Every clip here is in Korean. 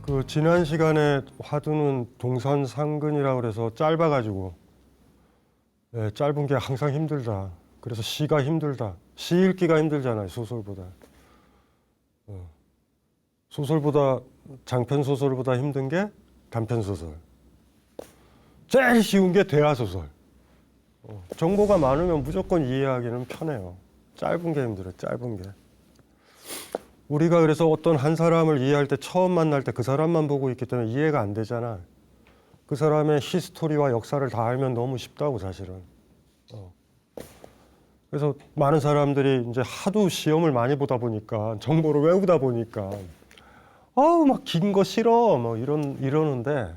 그 지난 시간에 화두는 동산상근이라고 그래서 짧아가지고 짧은 게 항상 힘들다. 그래서 시가 힘들다. 시 읽기가 힘들잖아요, 소설보다. 소설보다 장편 소설보다 힘든 게 단편 소설. 제일 쉬운 게 대화 소설. 정보가 많으면 무조건 이해하기는 편해요. 짧은 게 힘들어요, 짧은 게. 우리가 그래서 어떤 한 사람을 이해할 때 처음 만날 때 그 사람만 보고 있기 때문에 이해가 안 되잖아. 그 사람의 히스토리와 역사를 다 알면 너무 쉽다고 사실은. 그래서 많은 사람들이 이제 하도 시험을 많이 보다 보니까 정보를 외우다 보니까 막 긴 거 싫어 뭐 이러는데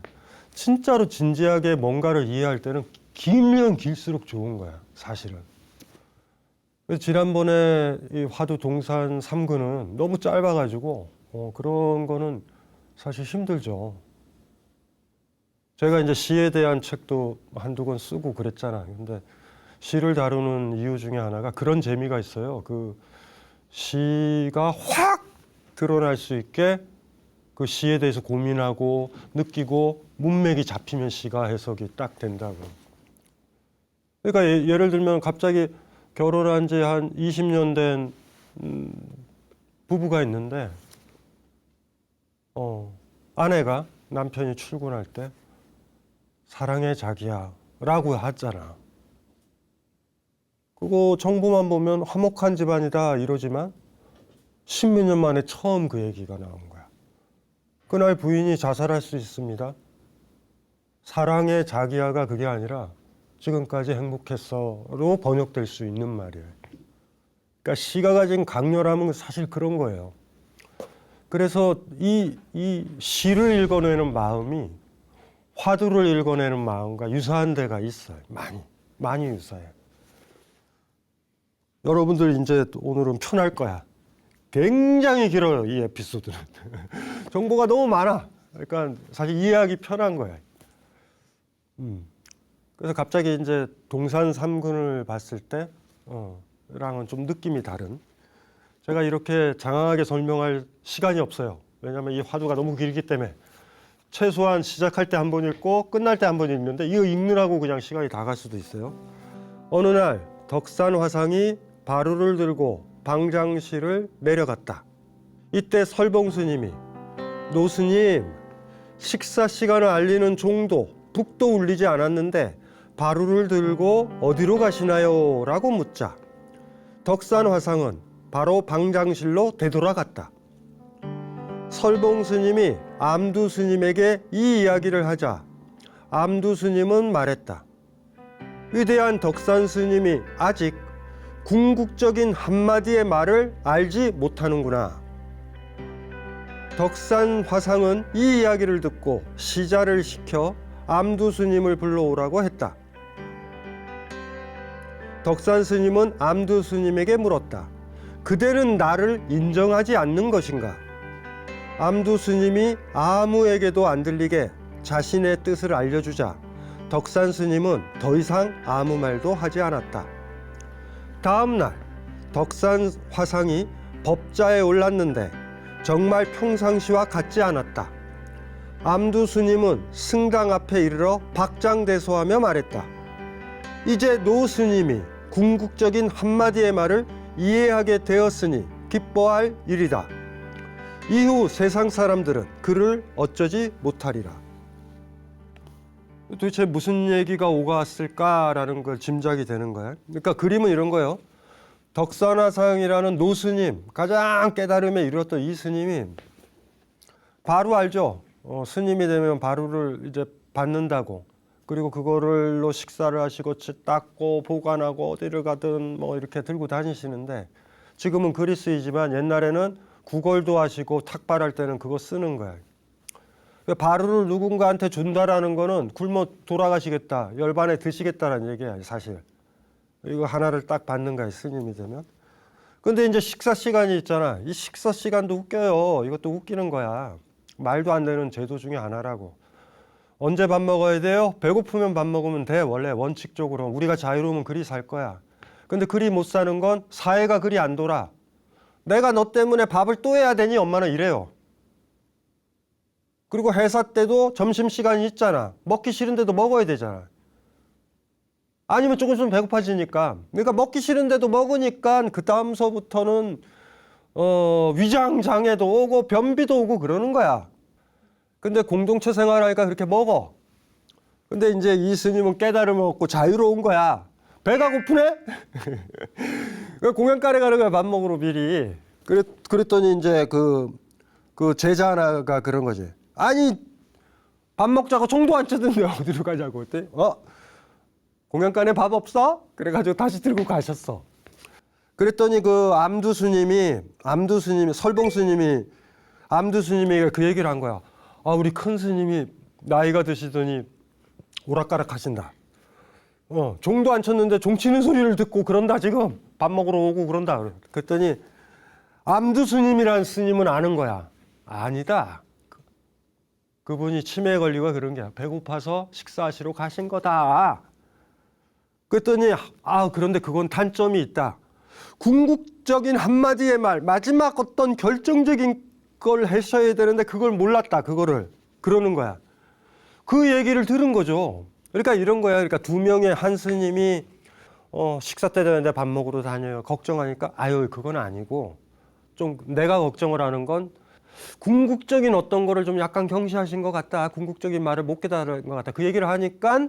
진짜로 진지하게 뭔가를 이해할 때는 길면 길수록 좋은 거야 사실은. 그래서 지난번에 이 화두 동산 3근은 너무 짧아가지고 그런 거는 사실 힘들죠. 제가 이제 시에 대한 책도 한두 권 쓰고 그랬잖아요. 근데 시를 다루는 이유 중에 하나가 그런 재미가 있어요. 그 시가 확 드러날 수 있게 그 시에 대해서 고민하고 느끼고 문맥이 잡히면 시가 해석이 딱 된다고. 그러니까 예를 들면 갑자기 결혼한 지 한 20년 된 부부가 있는데 아내가 남편이 출근할 때 사랑해 자기야 라고 하잖아. 그거 정보만 보면 화목한 집안이다 이러지만 십몇 년 만에 처음 그 얘기가 나온 거야. 그날 부인이 자살할 수 있습니다. 사랑해 자기야가 그게 아니라 지금까지 행복했어로 번역될 수 있는 말이에요. 그러니까 시가 가진 강렬함은 사실 그런 거예요. 그래서 이 시를 읽어내는 마음이 화두를 읽어내는 마음과 유사한 데가 있어요. 많이 유사해요. 여러분들 이제 오늘은 편할 거야. 굉장히 길어요, 이 에피소드는. 정보가 너무 많아. 그러니까 사실 이해하기 편한 거야. 그래서 갑자기 이제 동산 3근을 봤을 때 랑은 좀 느낌이 다른. 제가 이렇게 장황하게 설명할 시간이 없어요. 왜냐하면 이 화두가 너무 길기 때문에 최소한 시작할 때 한 번 읽고 끝날 때 한 번 읽는데 이거 읽느라고 그냥 시간이 다 갈 수도 있어요. 어느 날 덕산 화상이 바루를 들고 방장실을 내려갔다. 이때 설봉 스님이 노 스님, 식사 시간을 알리는 종도 북도 울리지 않았는데 바루를 들고 어디로 가시나요? 라고 묻자 덕산 화상은 바로 방장실로 되돌아갔다. 설봉 스님이 암두 스님에게 이 이야기를 하자 암두 스님은 말했다. 위대한 덕산 스님이 아직 궁극적인 한마디의 말을 알지 못하는구나. 덕산 화상은 이 이야기를 듣고 시자를 시켜 암두 스님을 불러오라고 했다. 덕산 스님은 암두 스님에게 물었다. 그대는 나를 인정하지 않는 것인가? 암두 스님이 아무에게도 안 들리게 자신의 뜻을 알려주자 덕산 스님은 더 이상 아무 말도 하지 않았다. 다음 날 덕산 화상이 법자에 올랐는데 정말 평상시와 같지 않았다. 암두 스님은 승당 앞에 이르러 박장대소하며 말했다. 이제 노 스님이 궁극적인 한마디의 말을 이해하게 되었으니 기뻐할 일이다. 이후 세상 사람들은 그를 어쩌지 못하리라. 도대체 무슨 얘기가 오갔을까라는 걸 짐작이 되는 거예요. 그러니까 그림은 이런 거예요. 덕산화상이라는 노 스님, 가장 깨달음에 이르렀던 이 스님이 바루 알죠? 스님이 되면 바루를 이제 받는다고. 그리고 그거를로 식사를 하시고 닦고 보관하고 어디를 가든 뭐 이렇게 들고 다니시는데 지금은 그리스이지만 옛날에는 구걸도 하시고 탁발할 때는 그거 쓰는 거야. 바루를 누군가한테 준다라는 거는 굶어 돌아가시겠다, 열반에 드시겠다라는 얘기야 사실. 이거 하나를 딱 받는 거야 스님이 되면. 근데 이제 식사 시간이 있잖아. 이 식사 시간도 웃겨요. 이것도 웃기는 거야. 말도 안 되는 제도 중에 하나라고. 언제 밥 먹어야 돼요? 배고프면 밥 먹으면 돼. 원래 원칙적으로 우리가 자유로우면 그리 살 거야. 근데 그리 못 사는 건 사회가 그리 안 돌아. 내가 너 때문에 밥을 또 해야 되니? 엄마는 이래요. 그리고 해사 때도 점심시간이 있잖아. 먹기 싫은데도 먹어야 되잖아. 아니면 조금 있으면 배고파지니까. 그러니까 먹기 싫은데도 먹으니까 그 다음서부터는 위장장애도 오고 변비도 오고 그러는 거야. 근데 공동체 생활하니까 그렇게 먹어. 근데 이제 이 스님은 깨달음을 얻고 자유로운 거야. 배가 고프네? 공양가래 가는 거야, 밥 먹으러 미리. 그랬더니 이제 그 제자 하나가 그런 거지. 아니, 밥 먹자고 총도 안 쳤는데 어디로 가자고. 그랬더니, 공양간에 밥 없어? 그래가지고 다시 들고 가셨어. 그랬더니 그 암두 스님이, 설봉 스님이, 암두 스님이 그 얘기를 한 거야. 아, 우리 큰 스님이 나이가 드시더니 오락가락 하신다. 종도 안 쳤는데 종 치는 소리를 듣고 그런다, 지금. 밥 먹으러 오고 그런다. 그랬더니 암두 스님이라는 스님은 아는 거야. 아니다. 그분이 치매에 걸리고 그런 게 배고파서 식사하시러 가신 거다. 그랬더니 그런데 그건 단점이 있다. 궁극적인 한마디의 말, 마지막 어떤 결정적인 걸 하셔야 되는데 그걸 몰랐다. 그거를. 그러는 거야. 그 얘기를 들은 거죠. 그러니까 이런 거야. 그러니까 두 명의 한 스님이 식사 때 되는데 밥 먹으러 다녀요. 걱정하니까 그건 아니고 좀 내가 걱정을 하는 건 궁극적인 어떤 거를 좀 약간 경시하신 것 같다. 궁극적인 말을 못 깨달은 것 같다. 그 얘기를 하니까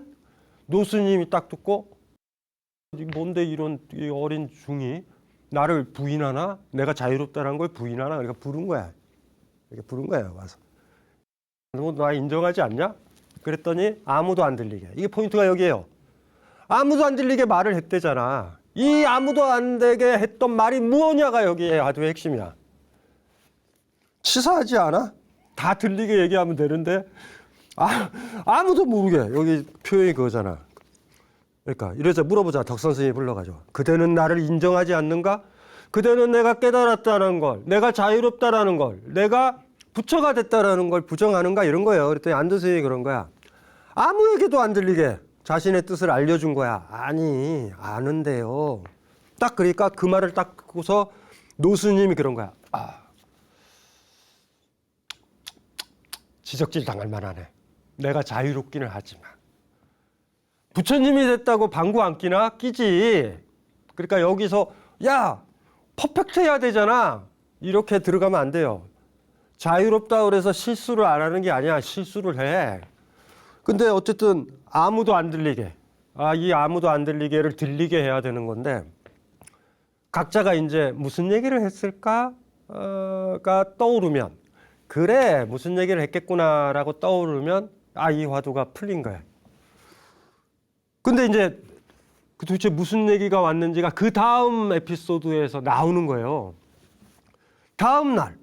노스님이 딱 듣고 뭔데 이런 어린 중이 나를 부인하나? 내가 자유롭다는 걸 부인하나? 그러니까 부른 거야. 이렇게 부른 거예요. 와서. 너 나 인정하지 않냐? 그랬더니 아무도 안 들리게. 이게 포인트가 여기에요. 아무도 안 들리게 말을 했대잖아. 이 아무도 안 되게 했던 말이 무엇냐가 여기에 아주 핵심이야. 치사하지 않아? 다 들리게 얘기하면 되는데 아무도 모르게. 여기 표현이 그거잖아. 그러니까 이래서 물어보자. 덕선 스님이 불러가지고. 그대는 나를 인정하지 않는가? 그대는 내가 깨달았다는 걸, 내가 자유롭다라는 걸, 내가 부처가 됐다라는 걸 부정하는가? 이런 거예요. 그랬더니 안두 스님이 그런 거야. 아무에게도 안 들리게 자신의 뜻을 알려준 거야. 아니, 아는데요. 딱 그러니까 그 말을 딱 듣고서 노스님이 그런 거야. 지적질 당할 만하네. 내가 자유롭기는 하지만. 부처님이 됐다고 방구 안 끼나? 끼지. 그러니까 여기서 퍼펙트 해야 되잖아. 이렇게 들어가면 안 돼요. 자유롭다 그래서 실수를 안 하는 게 아니야. 실수를 해. 근데 어쨌든 아무도 안 들리게. 이 아무도 안 들리게를 들리게 해야 되는 건데 각자가 이제 무슨 얘기를 했을까가 떠오르면 그래 무슨 얘기를 했겠구나라고 떠오르면 이 화두가 풀린 거야. 근데 이제 도대체 무슨 얘기가 왔는지가 그 다음 에피소드에서 나오는 거예요. 다음 날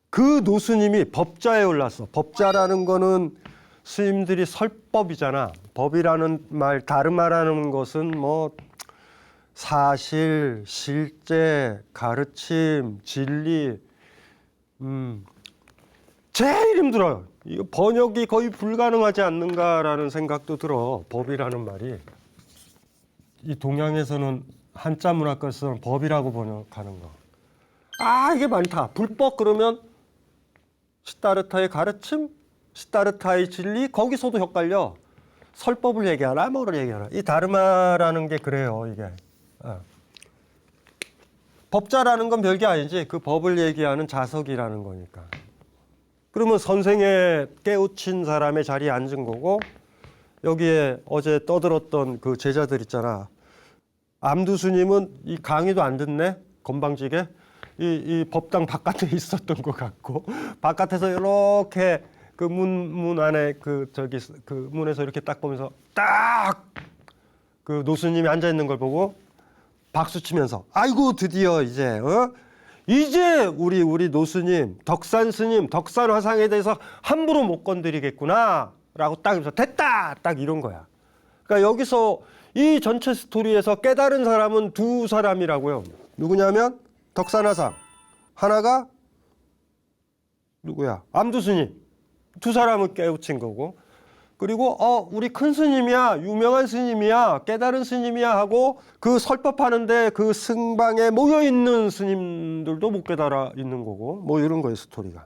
그 노스님이 법자에 올랐어. 법자라는 거는 스님들이 설법이잖아. 법이라는 말, 다르마라는 것은 뭐 사실, 실제, 가르침, 진리. 제일 힘들어요. 이거 번역이 거의 불가능하지 않는가라는 생각도 들어. 법이라는 말이. 이 동양에서는 한자 문학에서는 법이라고 번역하는 거. 이게 많다. 불법 그러면 시타르타의 가르침, 시타르타의 진리, 거기서도 헷갈려. 설법을 얘기하나 뭐를 얘기하나. 이 다르마라는 게 그래요. 이게. 법자라는 건 별게 아니지. 그 법을 얘기하는 자석이라는 거니까. 그러면 선생의 깨우친 사람의 자리에 앉은 거고 여기에 어제 떠들었던 그 제자들 있잖아. 암두 스님은 이 강의도 안 듣네. 건방지게. 이 법당 바깥에 있었던 것 같고 바깥에서 이렇게 그 문 안에 그 문에서 이렇게 딱 보면서 딱 그 노스님이 앉아 있는 걸 보고 박수 치면서 아이고 드디어 이제 우리 노스님 덕산 스님 덕산 화상에 대해서 함부로 못 건드리겠구나라고 딱 하면서 됐다 딱 이런 거야. 그러니까 여기서 이 전체 스토리에서 깨달은 사람은 두 사람이라고요. 누구냐면 덕산화상 하나가 누구야? 암두 스님. 두 사람을 깨우친 거고 그리고 우리 큰 스님이야 유명한 스님이야 깨달은 스님이야 하고 그 설법하는데 그 승방에 모여있는 스님들도 못 깨달아 있는 거고 뭐 이런 거예요 스토리가.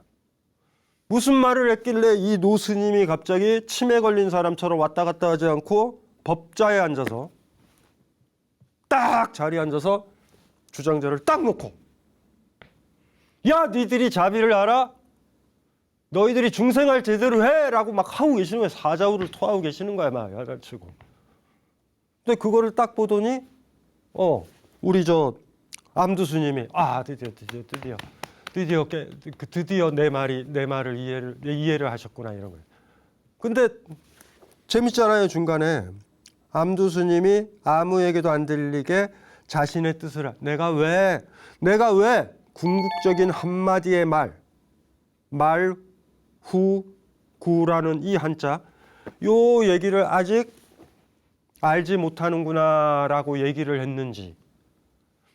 무슨 말을 했길래 이 노스님이 갑자기 치매 걸린 사람처럼 왔다 갔다 하지 않고 법자에 앉아서 딱 자리에 앉아서 주장자를 딱 놓고 야 니들이 자비를 알아? 너희들이 중생할 제대로 해라고 막 하고 계시는 거야. 사자우를 토하고 계시는 거야. 막 야단치고. 근데 그거를 딱 보더니 우리 저 암두 스님이 드디어 내 말을 이해를 하셨구나 이런 거예요. 근데 재밌잖아요. 중간에 암두 스님이 아무에게도 안 들리게 자신의 뜻을 내가 왜 궁극적인 한마디의 말후구라는 이 한자 요 얘기를 아직 알지 못하는구나라고 얘기를 했는지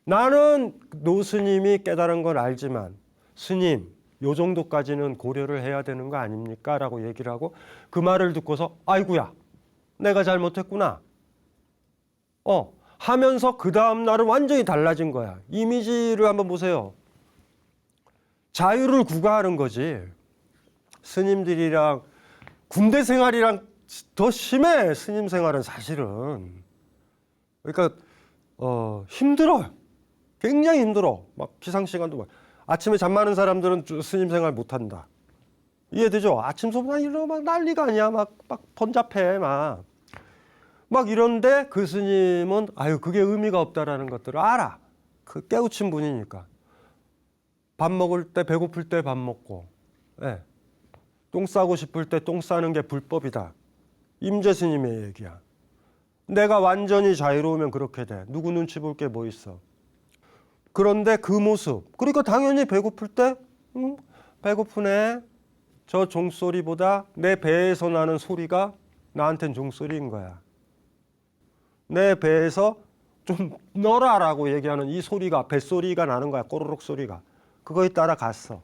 나는 노스님이 깨달은 걸 알지만 스님 요 정도까지는 고려를 해야 되는 거 아닙니까? 라고 얘기를 하고 그 말을 듣고서 아이고야 내가 잘못했구나 하면서 그 다음 날은 완전히 달라진 거야. 이미지를 한번 보세요. 자유를 구가하는 거지. 스님들이랑 군대 생활이랑 더 심해. 스님 생활은 사실은. 그러니까 힘들어요. 굉장히 힘들어. 막 기상시간도 막. 아침에 잠 많은 사람들은 스님 생활 못한다. 이해되죠? 아침 소문이 일어나면 막 난리가 아니야. 막 번잡해. 막 이런데 그 스님은 그게 의미가 없다라는 것들을 알아. 그 깨우친 분이니까. 밥 먹을 때 배고플 때 밥 먹고 똥 싸고 싶을 때 똥 싸는 게 불법이다. 임재 스님의 얘기야. 내가 완전히 자유로우면 그렇게 돼. 누구 눈치 볼 게 뭐 있어. 그런데 그 모습 그러니까 당연히 배고플 때 배고프네. 저 종소리보다 내 배에서 나는 소리가 나한텐 종소리인 거야. 내 배에서 좀 넣어라라고 얘기하는 이 소리가 뱃소리가 나는 거야. 꼬르륵 소리가. 그거에 따라 갔어.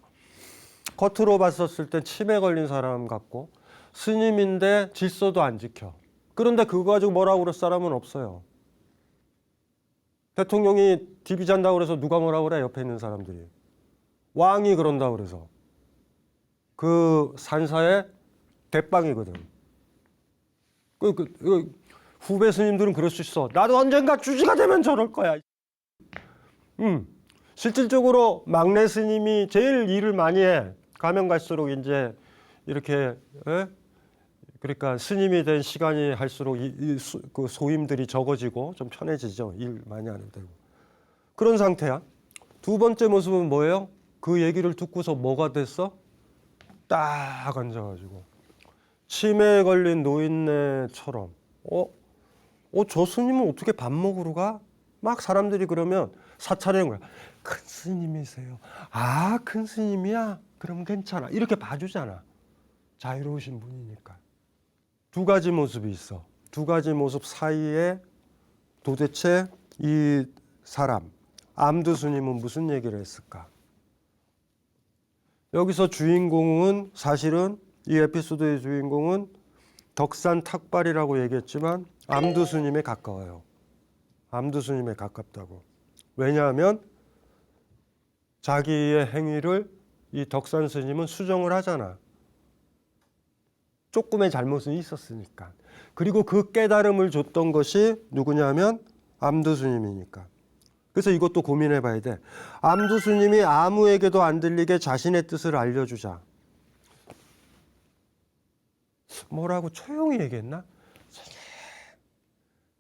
겉으로 봤었을 때 치매 걸린 사람 같고 스님인데 질서도 안 지켜. 그런데 그거 가지고 뭐라고 그럴 사람은 없어요. 대통령이 디비 잔다고 그래서 누가 뭐라고 그래? 옆에 있는 사람들이. 왕이 그런다고 그래서. 그 산사의 대빵이거든. 후배 스님들은 그럴 수 있어. 나도 언젠가 주지가 되면 저럴 거야. 실질적으로 막내 스님이 제일 일을 많이 해. 가면 갈수록 이제 이렇게 그러니까 스님이 된 시간이 할수록 그 소임들이 적어지고 좀 편해지죠. 일 많이 하는 데고. 그런 상태야. 두 번째 모습은 뭐예요? 그 얘기를 듣고서 뭐가 됐어? 딱 앉아가지고 치매에 걸린 노인네처럼 저 스님은 어떻게 밥 먹으러 가? 막 사람들이 그러면 사찰하는 거야. 큰 스님이세요. 큰 스님이야? 그럼 괜찮아. 이렇게 봐주잖아. 자유로우신 분이니까. 두 가지 모습이 있어. 두 가지 모습 사이에 도대체 이 사람, 암두 스님은 무슨 얘기를 했을까? 여기서 주인공은 사실은 이 에피소드의 주인공은 덕산 탁발이라고 얘기했지만 암두 스님에 가까워요. 암두 스님에 가깝다고. 왜냐하면 자기의 행위를 이 덕산 스님은 수정을 하잖아. 조금의 잘못은 있었으니까. 그리고 그 깨달음을 줬던 것이 누구냐면 암두 스님이니까. 그래서 이것도 고민해 봐야 돼. 암두 스님이 아무에게도 안 들리게 자신의 뜻을 알려주자. 뭐라고 조용히 얘기했나?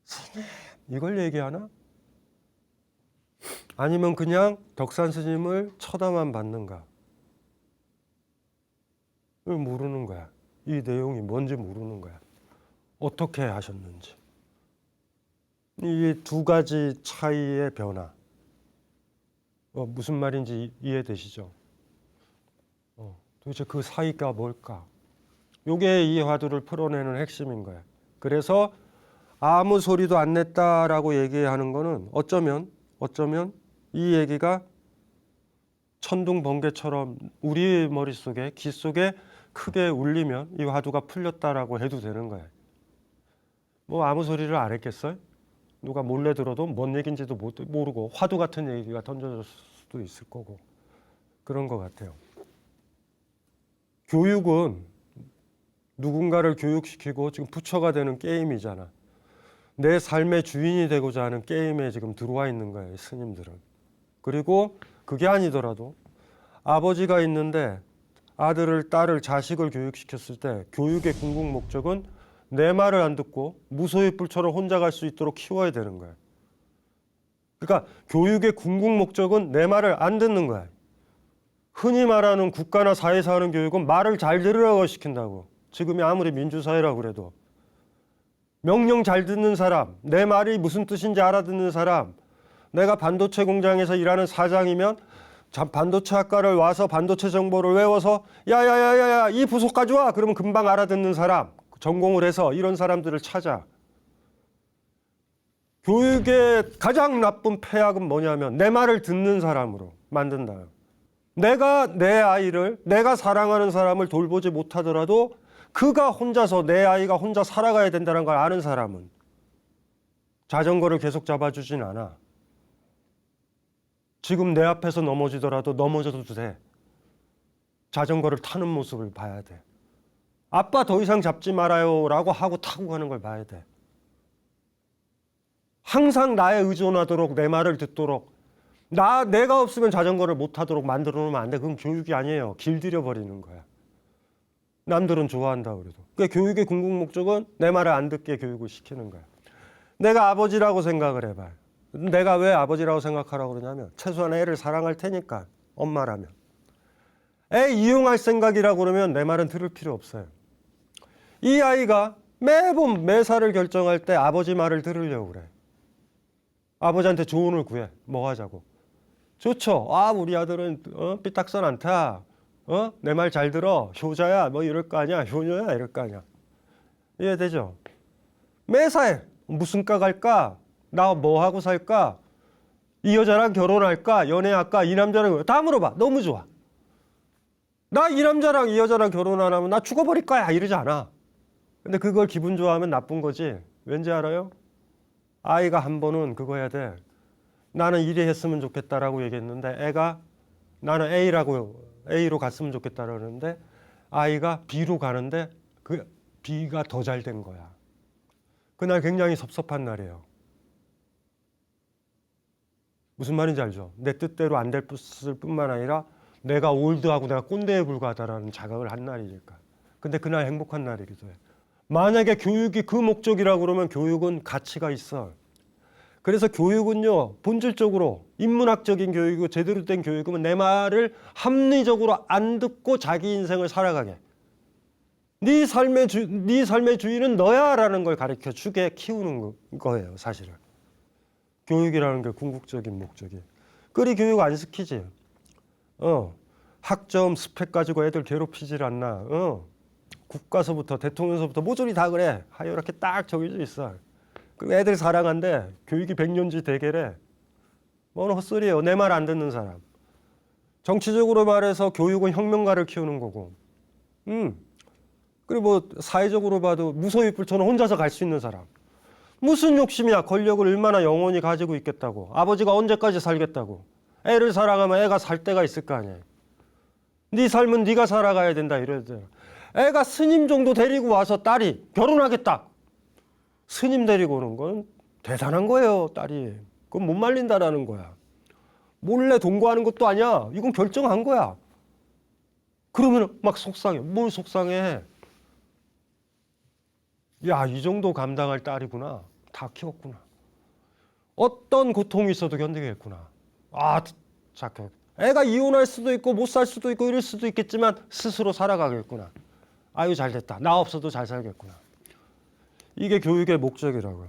스님 이걸 얘기하나? 아니면 그냥 덕산 스님을 쳐다만 받는가? 이걸 모르는 거야. 이 내용이 뭔지 모르는 거야. 어떻게 하셨는지. 이 두 가지 차이의 변화. 무슨 말인지 이해되시죠? 도대체 그 사이가 뭘까? 이게 이 화두를 풀어내는 핵심인 거야. 그래서 아무 소리도 안 냈다라고 얘기하는 거는 어쩌면 이 얘기가 천둥 번개처럼 우리 머릿속에 귀 속에 크게 울리면 이 화두가 풀렸다라고 해도 되는 거예요. 뭐 아무 소리를 안 했겠어요? 누가 몰래 들어도 뭔 얘기인지도 모르고 화두 같은 얘기가 던져졌을 수도 있을 거고 그런 것 같아요. 교육은 누군가를 교육시키고 지금 부처가 되는 게임이잖아. 내 삶의 주인이 되고자 하는 게임에 지금 들어와 있는 거예요, 스님들은. 그리고 그게 아니더라도 아버지가 있는데 아들을, 딸을, 자식을 교육시켰을 때 교육의 궁극 목적은 내 말을 안 듣고 무소의 뿔처럼 혼자 갈 수 있도록 키워야 되는 거야. 그러니까 교육의 궁극 목적은 내 말을 안 듣는 거야. 흔히 말하는 국가나 사회에서 하는 교육은 말을 잘 들으라고 시킨다고. 지금이 아무리 민주사회라고 그래도. 명령 잘 듣는 사람, 내 말이 무슨 뜻인지 알아듣는 사람, 내가 반도체 공장에서 일하는 사장이면 반도체 학과를 와서 반도체 정보를 외워서 야야야야야 이 부속 가져와 그러면 금방 알아듣는 사람, 전공을 해서 이런 사람들을 찾아. 교육의 가장 나쁜 폐악은 뭐냐면 내 말을 듣는 사람으로 만든다. 내가 내 아이를, 내가 사랑하는 사람을 돌보지 못하더라도 그가 혼자서, 내 아이가 혼자 살아가야 된다는 걸 아는 사람은 자전거를 계속 잡아주진 않아. 지금 내 앞에서 넘어지더라도 넘어져도 돼. 자전거를 타는 모습을 봐야 돼. 아빠 더 이상 잡지 말아요 라고 하고 타고 가는 걸 봐야 돼. 항상 나에 의존하도록, 내 말을 듣도록, 내가 없으면 자전거를 못 타도록 만들어 놓으면 안 돼. 그건 교육이 아니에요. 길들여 버리는 거야. 남들은 좋아한다 그래도. 그러니까 교육의 궁극 목적은 내 말을 안 듣게 교육을 시키는 거야. 내가 아버지라고 생각을 해봐. 내가 왜 아버지라고 생각하라고 그러냐면 최소한 애를 사랑할 테니까, 엄마라면. 애 이용할 생각이라고 그러면 내 말은 들을 필요 없어요. 이 아이가 매번 매사를 결정할 때 아버지 말을 들으려고 그래. 아버지한테 조언을 구해. 뭐 하자고. 좋죠. 우리 아들은 삐딱선 안 타. 내 말 잘 들어. 효자야. 뭐 이럴 거 아니야. 효녀야. 이럴 거 아니야. 이해되죠? 매사에 무슨 과 갈까? 나 뭐 하고 살까? 이 여자랑 결혼할까? 연애할까? 이 남자랑 다 물어봐. 너무 좋아. 나 이 남자랑 이 여자랑 결혼 안 하면 나 죽어버릴 거야. 이러지 않아. 근데 그걸 기분 좋아하면 나쁜 거지. 왠지 알아요? 아이가 한 번은 그거 해야 돼. 나는 이래 했으면 좋겠다라고 얘기했는데 애가 나는 A로 갔으면 좋겠다 그러는데 아이가 B로 가는데 그 B가 더 잘 된 거야. 그날 굉장히 섭섭한 날이에요. 무슨 말인지 알죠? 내 뜻대로 안 될 뿐만 아니라 내가 올드하고 내가 꼰대에 불과하다라는 자각을 한 날이니까. 근데 그날 행복한 날이기도 해. 만약에 교육이 그 목적이라고 그러면 교육은 가치가 있어. 그래서 교육은요, 본질적으로 인문학적인 교육이고 제대로 된 교육은 내 말을 합리적으로 안 듣고 자기 인생을 살아가게. 네 삶의 주인은 너야라는 걸 가르쳐 주게 키우는 거예요, 사실은. 교육이라는 게 궁극적인 목적이. 그리 교육 안 시키지. 학점, 스펙 가지고 애들 괴롭히질 않나. 국가서부터 대통령서부터 모조리 다 그래. 하얗게 딱 정해져 있어. 그 애들 사랑한대. 교육이 백년지 대계래. 뭐는 헛소리예요. 내 말 안 듣는 사람. 정치적으로 말해서 교육은 혁명가를 키우는 거고. 그리고 뭐 사회적으로 봐도 무소유 뿔처럼 혼자서 갈 수 있는 사람. 무슨 욕심이야. 권력을 얼마나 영원히 가지고 있겠다고. 아버지가 언제까지 살겠다고. 애를 사랑하면 애가 살 때가 있을 거 아니야. 네 삶은 네가 살아가야 된다 이러잖아. 애가 스님 정도 데리고 와서 딸이 결혼하겠다. 스님 데리고 오는 건 대단한 거예요, 딸이. 그건 못 말린다라는 거야. 몰래 동거하는 것도 아니야. 이건 결정한 거야. 그러면 막 속상해. 뭘 속상해? 야, 이 정도 감당할 딸이구나. 다 키웠구나. 어떤 고통이 있어도 견디겠구나. 착해. 애가 이혼할 수도 있고 못 살 수도 있고 이럴 수도 있겠지만 스스로 살아가겠구나. 아유, 잘 됐다. 나 없어도 잘 살겠구나. 이게 교육의 목적이라고요.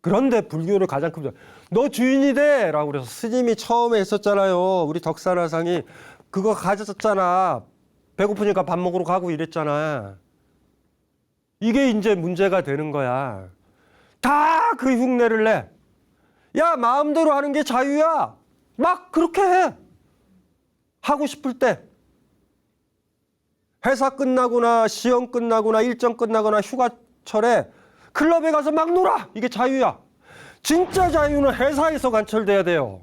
그런데 불교를 가장 큰 너 주인이 돼! 라고 그래서 스님이 처음에 했었잖아요. 우리 덕산화상이 그거 가졌잖아. 배고프니까 밥 먹으러 가고 이랬잖아. 이게 이제 문제가 되는 거야. 다 그 흉내를 내. 야, 마음대로 하는 게 자유야. 막 그렇게 해. 하고 싶을 때. 회사 끝나거나 시험 끝나거나 일정 끝나거나 휴가철에 클럽에 가서 막 놀아. 이게 자유야. 진짜 자유는 회사에서 관철돼야 돼요.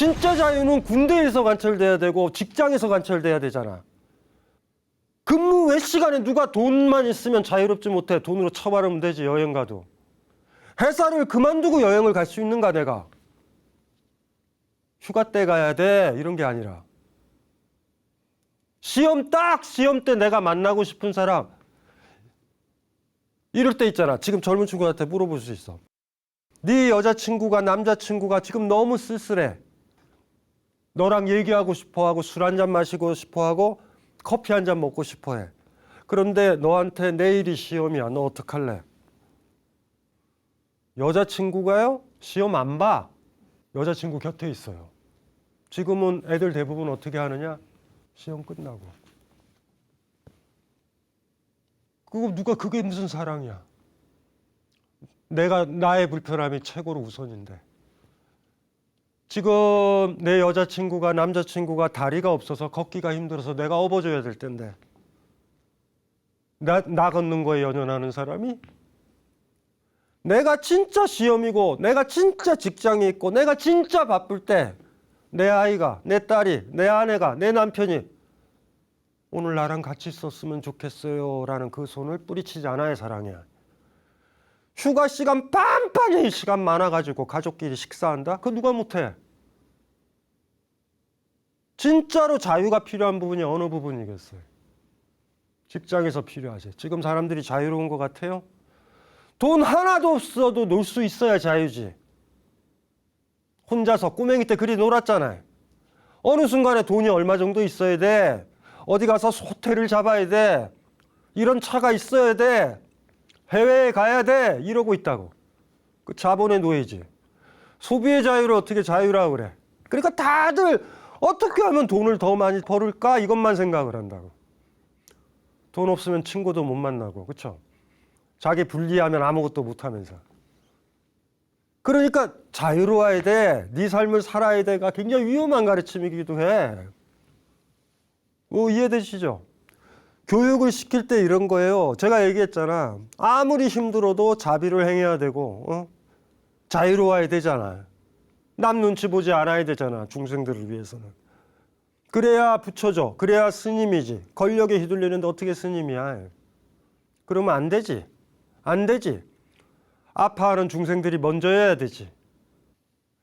진짜 자유는 군대에서 관철돼야 되고 직장에서 관철돼야 되잖아. 근무 외 시간에 누가 돈만 있으면 자유롭지 못해. 돈으로 처바르면 되지. 여행 가도. 회사를 그만두고 여행을 갈 수 있는가 내가. 휴가 때 가야 돼 이런 게 아니라 시험 때 내가 만나고 싶은 사람 이럴 때 있잖아. 지금 젊은 친구한테 물어볼 수 있어. 네 여자친구가 남자친구가 지금 너무 쓸쓸해. 너랑 얘기하고 싶어하고 술 한잔 마시고 싶어하고 커피 한잔 먹고 싶어해. 그런데 너한테 내일이 시험이야. 너 어떡할래? 여자친구가요? 시험 안 봐. 여자친구 곁에 있어요. 지금은 애들 대부분 어떻게 하느냐? 시험 끝나고. 그게 무슨 사랑이야? 나의 불편함이 최고로 우선인데. 지금 내 여자친구가 남자친구가 다리가 없어서 걷기가 힘들어서 내가 업어줘야 될 텐데. 나 걷는 거에 연연하는 사람이? 내가 진짜 시험이고 내가 진짜 직장이 있고 내가 진짜 바쁠 때 내 아이가, 내 딸이, 내 아내가, 내 남편이 오늘 나랑 같이 있었으면 좋겠어요 라는 그 손을 뿌리치지 않아야 사랑이야. 휴가 시간 빤빤히 시간 많아가지고 가족끼리 식사한다? 그거 누가 못해? 진짜로 자유가 필요한 부분이 어느 부분이겠어요? 직장에서 필요하지. 지금 사람들이 자유로운 것 같아요? 돈 하나도 없어도 놀 수 있어야 자유지. 혼자서 꼬맹이 때 그리 놀았잖아요. 어느 순간에 돈이 얼마 정도 있어야 돼. 어디 가서 호텔을 잡아야 돼. 이런 차가 있어야 돼. 해외에 가야 돼. 이러고 있다고. 그 자본의 노예지. 소비의 자유를 어떻게 자유라고 그래. 그러니까 다들 어떻게 하면 돈을 더 많이 벌을까 이것만 생각을 한다고. 돈 없으면 친구도 못 만나고. 그렇죠? 자기 분리하면 아무것도 못하면서. 그러니까 자유로워야 돼. 네 삶을 살아야 돼가 굉장히 위험한 가르침이기도 해. 이해되시죠? 교육을 시킬 때 이런 거예요. 제가 얘기했잖아. 아무리 힘들어도 자비를 행해야 되고 자유로워야 되잖아. 남 눈치 보지 않아야 되잖아. 중생들을 위해서는. 그래야 부처죠. 그래야 스님이지. 권력에 휘둘리는데 어떻게 스님이야. 그러면 안 되지. 안 되지. 아파하는 중생들이 먼저 해야 되지.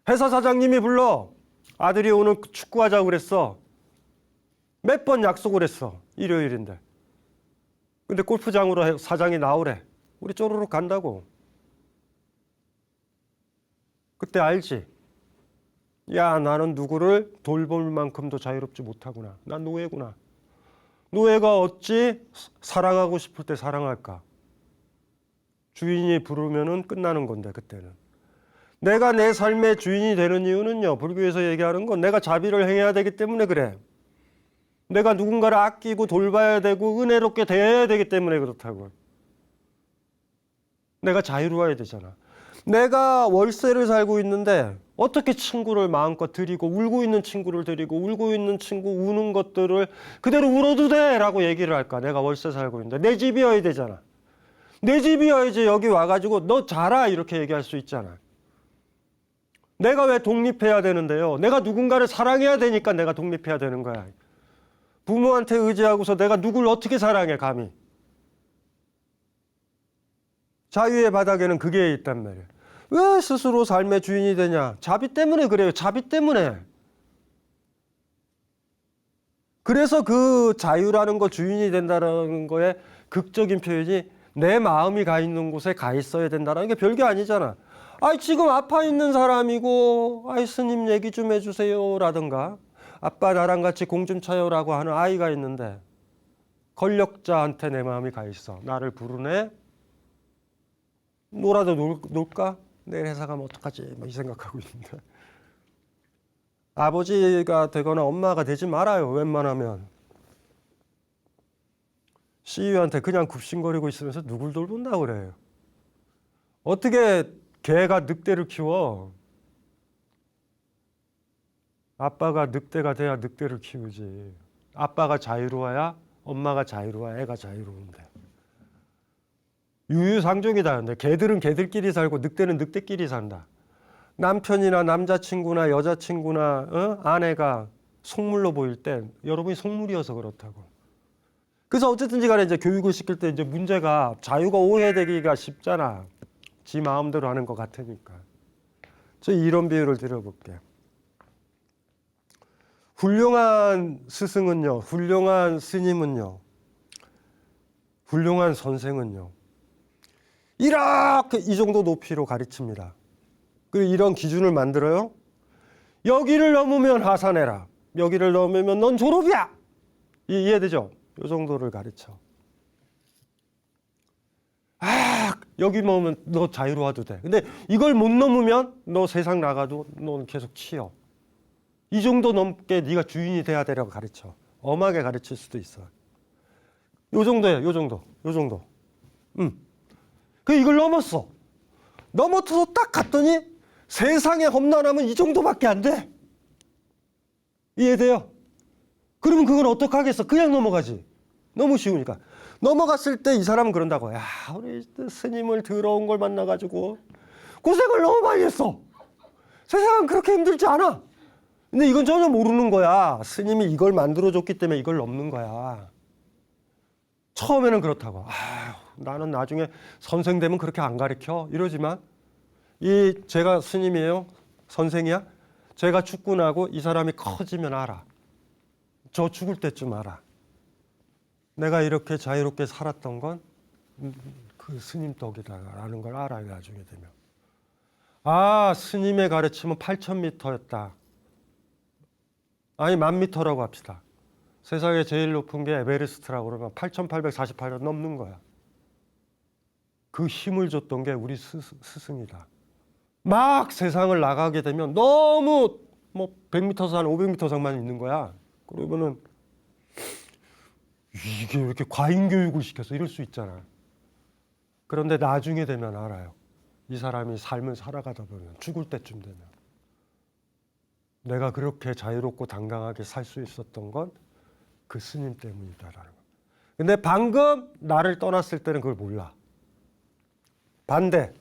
회사 사장님이 불러. 아들이 오늘 축구하자고 그랬어. 몇 번 약속을 했어. 일요일인데. 근데 골프장으로 사장이 나오래. 우리 쪼르륵 간다고. 그때 알지. 야, 나는 누구를 돌볼 만큼도 자유롭지 못하구나. 난 노예구나. 노예가 어찌 사랑하고 싶을 때 사랑할까? 주인이 부르면은 끝나는 건데 그때는. 내가 내 삶의 주인이 되는 이유는요. 불교에서 얘기하는 건 내가 자비를 행해야 되기 때문에 그래. 내가 누군가를 아끼고 돌봐야 되고 은혜롭게 대해야 되기 때문에 그렇다고. 내가 자유로워야 되잖아. 내가 월세를 살고 있는데 어떻게 친구를 마음껏 드리고 울고 있는 친구를 드리고 울고 있는 친구 우는 것들을 그대로 울어도 돼 라고 얘기를 할까. 내가 월세 살고 있는데 내 집이어야 되잖아. 내 집이어야지 여기 와가지고 너 자라 이렇게 얘기할 수 있잖아. 내가 왜 독립해야 되는데요. 내가 누군가를 사랑해야 되니까 내가 독립해야 되는 거야. 부모한테 의지하고서 내가 누굴 어떻게 사랑해 감히. 자유의 바닥에는 그게 있단 말이야. 왜 스스로 삶의 주인이 되냐. 자비 때문에 그래요. 자비 때문에. 그래서 그 자유라는 거 주인이 된다는 거에 극적인 표현이 내 마음이 가 있는 곳에 가 있어야 된다는 게 별게 아니잖아. 아이 지금 아파 있는 사람이고 아이 스님 얘기 좀 해주세요 라든가 아빠 나랑 같이 공 좀 쳐요라고 하는 아이가 있는데 권력자한테 내 마음이 가 있어. 나를 부르네. 놀아도 놀까? 내일 회사 가면 어떡하지? 이 생각하고 있는데 아버지가 되거나 엄마가 되지 말아요. 웬만하면. CEO한테 그냥 굽신거리고 있으면서 누굴 돌본다고 그래요. 어떻게 개가 늑대를 키워? 아빠가 늑대가 돼야 늑대를 키우지. 아빠가 자유로워야 엄마가 자유로워야 애가 자유로운데. 유유상종이다. 근데 개들은 개들끼리 살고 늑대는 늑대끼리 산다. 남편이나 남자친구나 여자친구나 아내가 속물로 보일 때 여러분이 속물이어서 그렇다고. 그래서 어쨌든지 간에 이제 교육을 시킬 때 이제 문제가 자유가 오해되기가 쉽잖아. 지 마음대로 하는 것 같으니까. 저 이런 비유를 드려볼게요. 훌륭한 스승은요, 훌륭한 스님은요, 훌륭한 선생은요, 이렇게 이 정도 높이로 가르칩니다. 그리고 이런 기준을 만들어요. 여기를 넘으면 하산해라. 여기를 넘으면 넌 졸업이야. 이해되죠? 이 정도를 가르쳐. 여기 넘으면 너 자유로 와도 돼. 근데 이걸 못 넘으면 너 세상 나가도 넌 계속 치여. 이 정도 넘게 네가 주인이 돼야 되라고 가르쳐. 엄하게 가르칠 수도 있어. 요 정도예요. 요 정도. 요 정도. 그 이걸 넘었어. 넘어서 딱 갔더니 세상에 험난함은 이 정도밖에 안 돼. 이해돼요? 그러면 그건 어떡하겠어? 그냥 넘어가지. 너무 쉬우니까. 넘어갔을 때 이 사람은 그런다고. 야, 우리 스님을 더러운 걸 만나가지고 고생을 너무 많이 했어. 세상은 그렇게 힘들지 않아. 근데 이건 전혀 모르는 거야. 스님이 이걸 만들어줬기 때문에 이걸 넘는 거야. 처음에는 그렇다고. 나는 나중에 선생 되면 그렇게 안 가르쳐. 이러지만 제가 스님이에요? 선생이야? 제가 죽고 나고 이 사람이 커지면 알아. 저 죽을 때쯤 알아. 내가 이렇게 자유롭게 살았던 건 그 스님 덕이다라는 걸 알아요. 나중에 되면. 스님의 가르침은 8,000m였다. 아니 10,000m라고 합시다. 세상에 제일 높은 게 에베레스트라고 그러면 8,848년 넘는 거야. 그 힘을 줬던 게 우리 스승이다. 막 세상을 나가게 되면 너무 100m 산, 500m 상만 있는 거야. 그러면은 이게 왜 이렇게 과잉 교육을 시켜서 이럴 수 있잖아. 그런데 나중에 되면 알아요. 이 사람이 삶을 살아가다 보면 죽을 때쯤 되면 내가 그렇게 자유롭고 당당하게 살 수 있었던 건 그 스님 때문이다라는 거. 근데 방금 나를 떠났을 때는 그걸 몰라. 반대.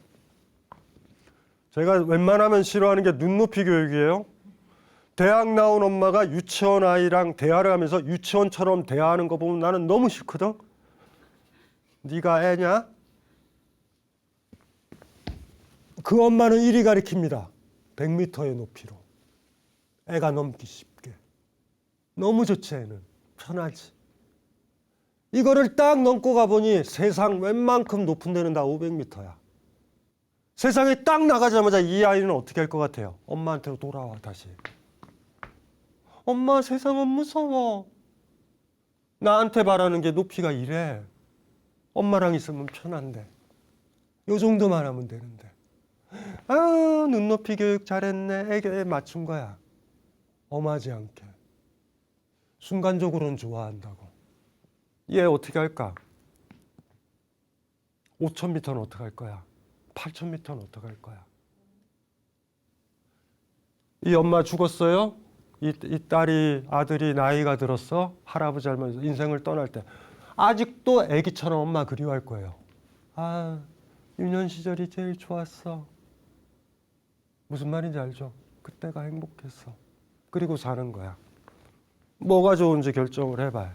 제가 웬만하면 싫어하는 게 눈높이 교육이에요. 대학 나온 엄마가 유치원 아이랑 대화를 하면서 유치원처럼 대화하는 거 보면 나는 너무 싫거든. 네가 애냐? 그 엄마는 이리 가리킵니다. 100m의 높이로. 애가 넘기 쉽게. 너무 좋지 애는. 편하지. 이거를 딱 넘고 가보니 세상 웬만큼 높은 데는 다 500m야. 세상에 딱 나가자마자 이 아이는 어떻게 할 것 같아요? 엄마한테로 돌아와 다시. 엄마 세상은 무서워. 나한테 바라는 게 높이가 이래. 엄마랑 있으면 편한데. 요 정도만 하면 되는데. 눈높이 교육 잘했네. 애교에 맞춘 거야. 엄하지 않게. 순간적으로는 좋아한다고. 얘 어떻게 할까? 5,000m는 어떻게 할 거야? 8,000m는 어떻게 할 거야? 이 엄마 죽었어요? 이 딸이 아들이 나이가 들었어? 할아버지 할머니 인생을 떠날 때 아직도 애기처럼 엄마 그리워할 거예요. 유년 시절이 제일 좋았어. 무슨 말인지 알죠? 그때가 행복했어. 그리고 사는 거야. 뭐가 좋은지 결정을 해봐요.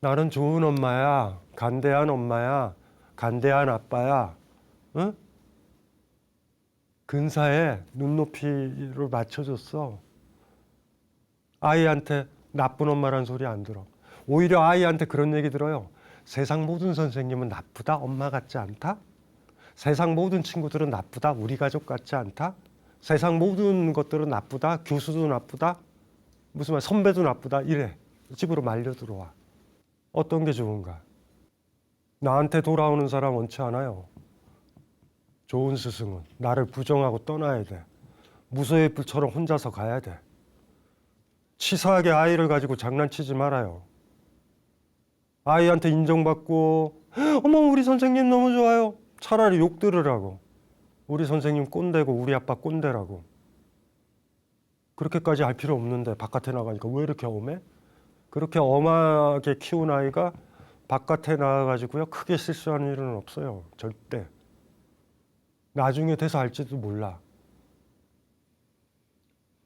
나는 좋은 엄마야. 간대한 엄마야. 간대한 아빠야. 응? 근사에 눈높이를 맞춰줬어. 아이한테 나쁜 엄마란 소리 안 들어. 오히려 아이한테 그런 얘기 들어요. 세상 모든 선생님은 나쁘다? 엄마 같지 않다? 세상 모든 친구들은 나쁘다? 우리 가족 같지 않다? 세상 모든 것들은 나쁘다? 교수도 나쁘다? 무슨 말 선배도 나쁘다? 이래. 집으로 말려 들어와. 어떤 게 좋은가? 나한테 돌아오는 사람 원치 않아요. 좋은 스승은 나를 부정하고 떠나야 돼. 무소의 불처럼 혼자서 가야 돼. 치사하게 아이를 가지고 장난치지 말아요. 아이한테 인정받고 어머 우리 선생님 너무 좋아요. 차라리 욕 들으라고. 우리 선생님 꼰대고 우리 아빠 꼰대라고. 그렇게까지 할 필요 없는데 바깥에 나가니까 왜 이렇게 엄해? 그렇게 엄하게 키운 아이가 바깥에 나가가지고요 크게 실수하는 일은 없어요. 절대. 나중에 돼서 알지도 몰라.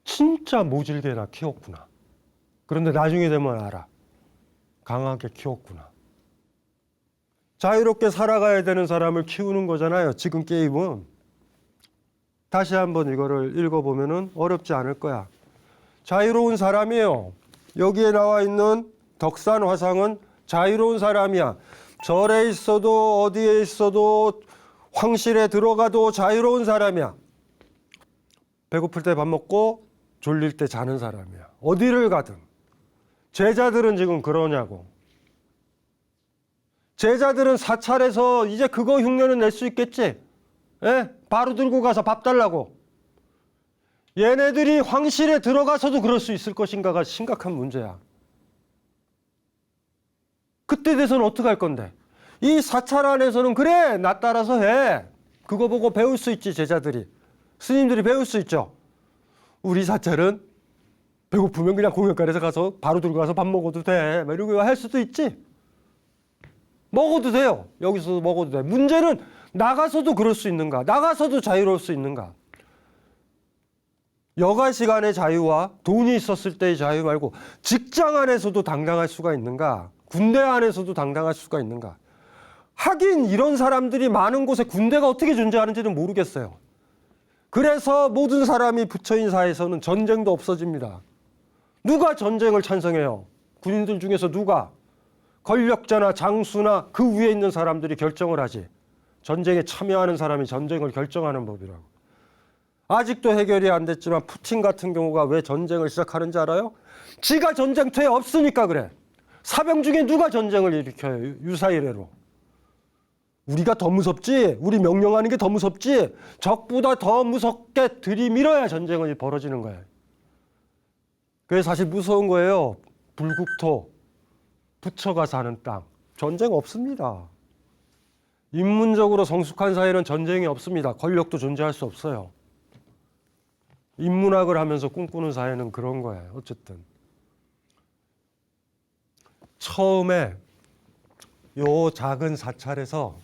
진짜 모질게나 키웠구나. 그런데 나중에 되면 알아. 강하게 키웠구나. 자유롭게 살아가야 되는 사람을 키우는 거잖아요. 지금 게임은. 다시 한번 이거를 읽어보면 어렵지 않을 거야. 자유로운 사람이에요. 여기에 나와 있는 덕산 화상은 자유로운 사람이야. 절에 있어도 어디에 있어도 황실에 들어가도 자유로운 사람이야. 배고플 때 밥 먹고 졸릴 때 자는 사람이야. 어디를 가든. 제자들은 지금 그러냐고. 제자들은 사찰에서 이제 그거 흉내는 낼 수 있겠지? 예? 바로 들고 가서 밥 달라고. 얘네들이 황실에 들어가서도 그럴 수 있을 것인가가 심각한 문제야. 그때 돼서는 어떻게 할 건데? 이 사찰 안에서는 그래, 나 따라서 해. 그거 보고 배울 수 있지, 제자들이. 스님들이 배울 수 있죠. 우리 사찰은 배고프면 그냥 공연관에서 가서 바로 들고 가서 밥 먹어도 돼. 이러고 할 수도 있지. 먹어도 돼요. 여기서도 먹어도 돼. 문제는 나가서도 그럴 수 있는가? 나가서도 자유로울 수 있는가? 여가 시간의 자유와 돈이 있었을 때의 자유 말고 직장 안에서도 당당할 수가 있는가? 군대 안에서도 당당할 수가 있는가? 하긴 이런 사람들이 많은 곳에 군대가 어떻게 존재하는지는 모르겠어요. 그래서 모든 사람이 부처인 사회에서는 전쟁도 없어집니다. 누가 전쟁을 찬성해요? 군인들 중에서 누가? 권력자나 장수나 그 위에 있는 사람들이 결정을 하지. 전쟁에 참여하는 사람이 전쟁을 결정하는 법이라고. 아직도 해결이 안 됐지만 푸틴 같은 경우가 왜 전쟁을 시작하는지 알아요? 지가 전쟁터에 없으니까 그래. 사병 중에 누가 전쟁을 일으켜요? 유사이래로. 우리가 더 무섭지? 우리 명령하는 게 더 무섭지? 적보다 더 무섭게 들이밀어야 전쟁이 벌어지는 거예요. 그게 사실 무서운 거예요. 불국토, 부처가 사는 땅. 전쟁 없습니다. 인문적으로 성숙한 사회는 전쟁이 없습니다. 권력도 존재할 수 없어요. 인문학을 하면서 꿈꾸는 사회는 그런 거예요. 어쨌든. 처음에 요 작은 사찰에서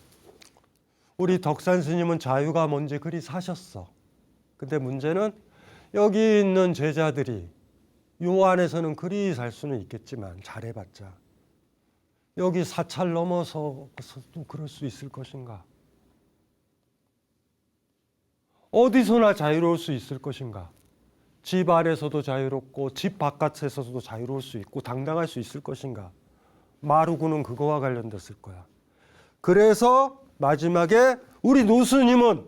우리 덕산 스님은 자유가 뭔지 그리 사셨어. 근데 문제는 여기 있는 제자들이 요 안에서는 그리 살 수는 있겠지만 잘해봤자 여기 사찰 넘어서도 그럴 수 있을 것인가? 어디서나 자유로울 수 있을 것인가? 집 안에서도 자유롭고 집 바깥에서도 자유로울 수 있고 당당할 수 있을 것인가? 마루구는 그거와 관련됐을 거야. 그래서 마지막에 우리 노스님은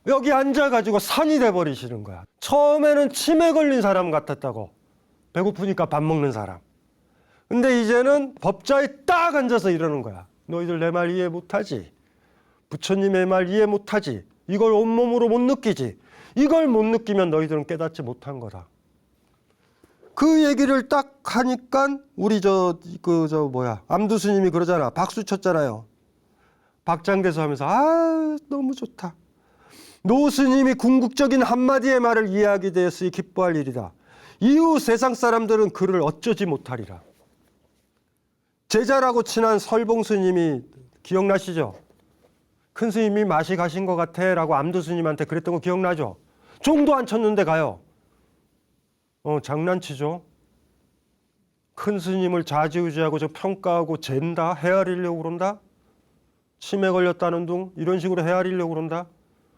여기 앉아가지고 산이 돼버리시는 거야. 처음에는 치매 걸린 사람 같았다고. 배고프니까 밥 먹는 사람. 근데 이제는 법자에 딱 앉아서 이러는 거야. 너희들 내 말 이해 못하지? 부처님의 말 이해 못하지? 이걸 온몸으로 못 느끼지? 이걸 못 느끼면 너희들은 깨닫지 못한 거다. 그 얘기를 딱 하니까 우리 암두 스님이 그러잖아. 박수 쳤잖아요. 박장대소 하면서 너무 좋다. 노 스님이 궁극적인 한마디의 말을 이해하게 되었으니 기뻐할 일이다. 이후 세상 사람들은 그를 어쩌지 못하리라. 제자라고 친한 설봉 스님이 기억나시죠? 큰 스님이 맛이 가신 것 같아 라고 암두 스님한테 그랬던 거 기억나죠? 종도 안 쳤는데 가요. 장난치죠. 큰 스님을 좌지우지하고 평가하고 잰다, 헤아리려고 그런다. 치매 걸렸다는 둥 이런 식으로 헤아리려고 그런다.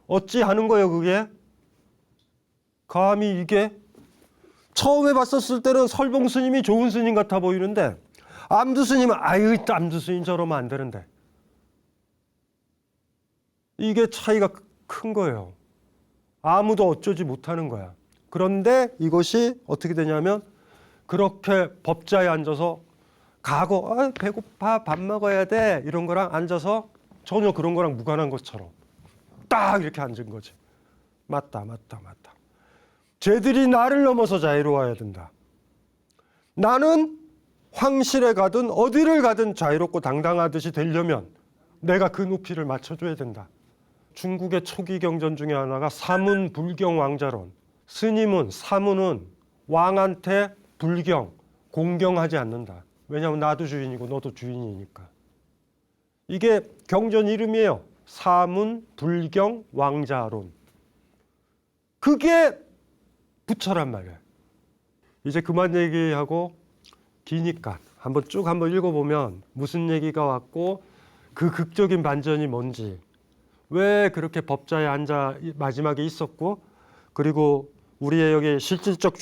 어찌 하는 거예요 그게? 감히 이게? 처음에 봤었을 때는 설봉 스님이 좋은 스님 같아 보이는데 암두 스님은 암두 스님 저러면 안 되는데. 이게 차이가 큰 거예요. 아무도 어쩌지 못하는 거야. 그런데 이것이 어떻게 되냐면 그렇게 법자에 앉아서 가고 배고파 밥 먹어야 돼 이런 거랑 앉아서 전혀 그런 거랑 무관한 것처럼 딱 이렇게 앉은 거지. 맞다. 쟤들이 나를 넘어서 자유로워야 된다. 나는 황실에 가든 어디를 가든 자유롭고 당당하듯이 되려면 내가 그 높이를 맞춰줘야 된다. 중국의 초기 경전 중에 하나가 사문 불경 왕자론. 스님은 사문은 왕한테 불경, 공경하지 않는다. 왜냐하면 나도 주인이고 너도 주인이니까. 이게 경전 이름이에요. 사문, 불경, 왕자론. 그게 부처란 말이에요. 이제 그만 얘기하고 기니까 한번 읽어보면 무슨 얘기가 왔고 그 극적인 반전이 뭔지, 왜 그렇게 법자에 앉아 마지막에 있었고, 그리고 우리의 여기 실질적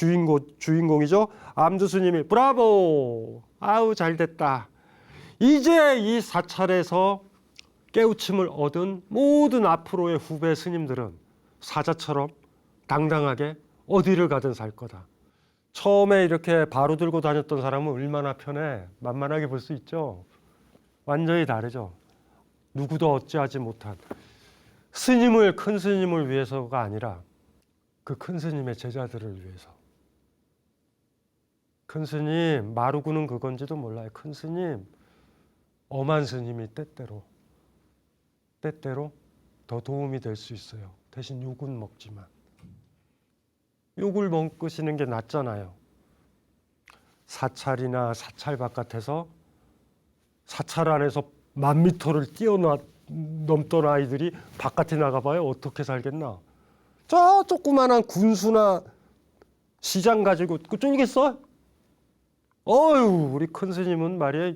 주인공이죠. 암두 스님이 브라보! 아우 잘됐다. 이제 이 사찰에서 깨우침을 얻은 모든 앞으로의 후배 스님들은 사자처럼 당당하게 어디를 가든 살 거다. 처음에 이렇게 바로 들고 다녔던 사람은 얼마나 편해. 만만하게 볼 수 있죠. 완전히 다르죠. 누구도 어찌하지 못한 스님을, 큰 스님을 위해서가 아니라 그 큰 스님의 제자들을 위해서. 큰 스님 마루구는 그건지도 몰라요. 큰 스님, 엄한 스님이 때때로 더 도움이 될 수 있어요. 대신 욕은 먹지만. 욕을 먹으시는 게 낫잖아요. 사찰이나 사찰 바깥에서 사찰 안에서 10,000m를 뛰어넘던 아이들이 바깥에 나가봐요. 어떻게 살겠나. 저 조그만한 군수나 시장 가지고 쫄겠어? 어휴, 우리 큰 스님은 말이야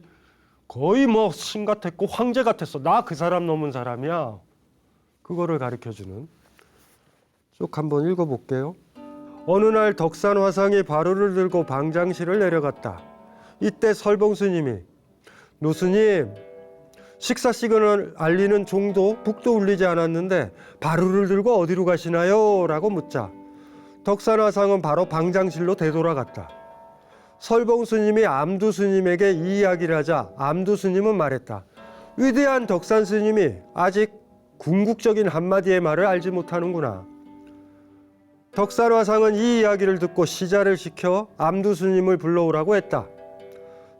거의 뭐 신 같았고 황제 같았어. 나 그 사람 넘은 사람이야. 그거를 가르쳐주는. 쭉 한번 읽어볼게요. 어느 날 덕산 화상이 바루를 들고 방장실을 내려갔다. 이때 설봉 스님이 노스님, 식사 시간을 알리는 종도 북도 울리지 않았는데 바루를 들고 어디로 가시나요? 라고 묻자 덕산 화상은 바로 방장실로 되돌아갔다. 설봉 스님이 암두 스님에게 이 이야기를 하자 암두 스님은 말했다. 위대한 덕산 스님이 아직 궁극적인 한마디의 말을 알지 못하는구나. 덕산 화상은 이 이야기를 듣고 시자를 시켜 암두 스님을 불러오라고 했다.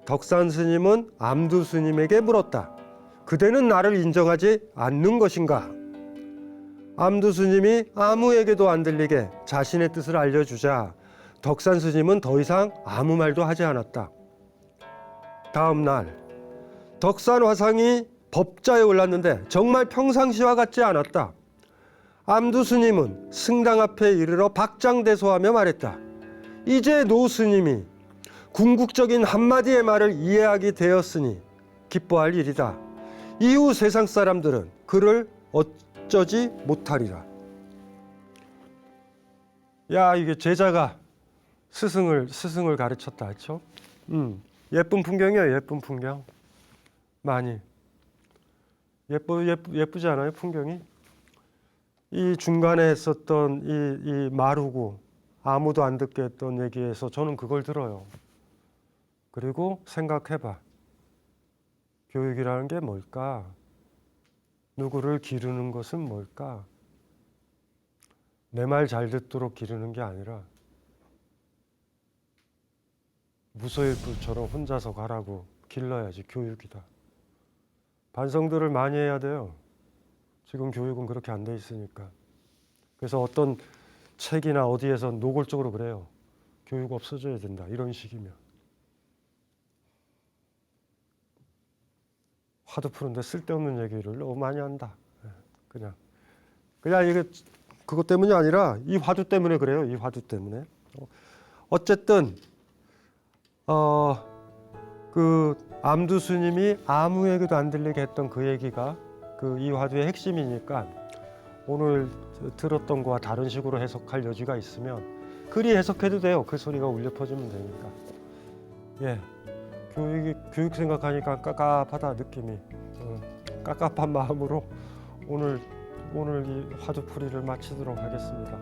덕산 스님은 암두 스님에게 물었다. 그대는 나를 인정하지 않는 것인가? 암두 스님이 아무에게도 안 들리게 자신의 뜻을 알려주자 덕산 스님은 더 이상 아무 말도 하지 않았다. 다음 날 덕산 화상이 법자에 올랐는데 정말 평상시와 같지 않았다. 암두 스님은 승당 앞에 이르러 박장대소하며 말했다. 이제 노 스님이 궁극적인 한마디의 말을 이해하게 되었으니 기뻐할 일이다. 이후 세상 사람들은 그를 어쩌지 못하리라. 야, 이게 제자가 스승을 가르쳤다 했죠. 예쁜 풍경이에요. 예쁜 풍경. 많이 예쁘지 않아요? 풍경이. 이 중간에 했었던 이 마루고 아무도 안 듣게 했던 얘기에서 저는 그걸 들어요. 그리고 생각해봐. 교육이라는 게 뭘까? 누구를 기르는 것은 뭘까? 내 말 잘 듣도록 기르는 게 아니라 무소일불처럼 혼자서 가라고 길러야지 교육이다. 반성들을 많이 해야 돼요. 지금 교육은 그렇게 안 돼 있으니까. 그래서 어떤 책이나 어디에서 노골적으로 그래요. 교육 없어져야 된다. 이런 식이면. 화두 푸는데 쓸데없는 얘기를 너무 많이 한다. 그냥 이게 그것 때문이 아니라 이 화두 때문에 그래요. 이 화두 때문에. 어쨌든 그 암두 스님이 아무에게도 안 들리게 했던 그 얘기가 그 이 화두의 핵심이니까 오늘 들었던 거와 다른 식으로 해석할 여지가 있으면 그리 해석해도 돼요. 그 소리가 울려 퍼지면 되니까. 예, 교육 생각하니까 깝깝하다 느낌이. 깝깝한 마음으로 오늘 이 화두풀이를 마치도록 하겠습니다.